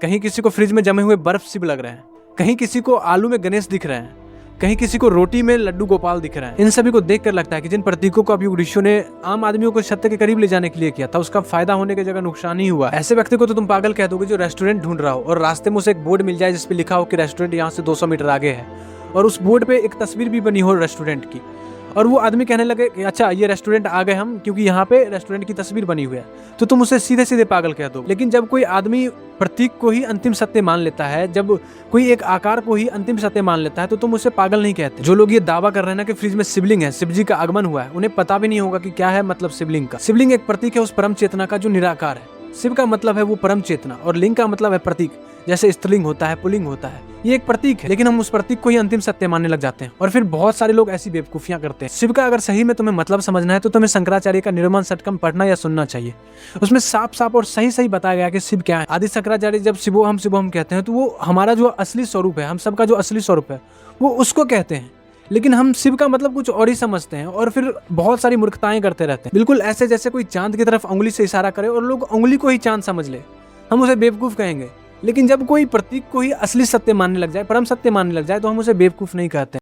कहीं किसी को फ्रिज में जमे हुए बर्फ शिव लग रहे हैं, कहीं किसी को आलू में गणेश दिख रहे हैं, कहीं किसी को रोटी में लड्डू गोपाल दिख रहे हैं। इन सभी को देखकर लगता है कि जिन प्रतीकों का उपयोग ऋषियों ने आम आदमियों को सत्य के करीब ले जाने के लिए किया था, उसका फायदा होने की जगह नुकसान ही हुआ। ऐसे व्यक्ति को तो तुम पागल कह दोगे जो रेस्टोरेंट ढूंढ रहा हो और रास्ते में उसे एक बोर्ड मिल जाए जिसपे लिखा हो कि रेस्टोरेंट यहाँ से 200 मीटर आगे है, और उस बोर्ड पे एक तस्वीर भी बनी हो रेस्टोरेंट की, और वो आदमी कहने लगे कि अच्छा ये रेस्टोरेंट आ गए हम क्योंकि यहाँ पे रेस्टोरेंट की तस्वीर बनी हुई है, तो तुम उसे सीधे सीधे पागल कह दो। लेकिन जब कोई आदमी प्रतीक को ही अंतिम सत्य मान लेता है, जब कोई एक आकार को ही अंतिम सत्य मान लेता है, तो तुम उसे पागल नहीं कहते। जो लोग ये दावा कर रहे हैं ना कि फ्रिज में शिवलिंग है, शिव जी का आगमन हुआ है, उन्हें पता भी नहीं होगा कि क्या है मतलब शिवलिंग का। शिवलिंग एक प्रतीक है उस परम चेतना का जो निराकार है। शिव का मतलब है वो परम चेतना और लिंग का मतलब है प्रतीक, जैसे स्त्रीलिंग होता है, पुल्लिंग होता है, ये एक प्रतीक है। लेकिन हम उस प्रतीक को ही अंतिम सत्य मानने लग जाते हैं और फिर बहुत सारे लोग ऐसी बेवकूफियां करते हैं। शिव का अगर सही में तुम्हें मतलब समझना है तो तुम्हें शंकराचार्य का निर्माण षटकम पढ़ना या सुनना चाहिए। उसमें साफ साफ और सही सही बताया गया कि शिव क्या है। आदि शंकराचार्य जब शिवोहम कहते हैं तो वो हमारा जो असली स्वरूप है, हम सबका जो असली स्वरूप है वो उसको कहते हैं। लेकिन हम शिव का मतलब कुछ और ही समझते हैं और फिर बहुत सारी मूर्खताएं करते रहते हैं, बिल्कुल ऐसे जैसे कोई चांद की तरफ उंगली से इशारा करे और लोग उंगली को ही चांद समझ ले, हम उसे बेवकूफ कहेंगे। लेकिन जब कोई प्रतीक को ही असली सत्य मानने लग जाए, परम सत्य मानने लग जाए, तो हम उसे बेवकूफ नहीं कहते।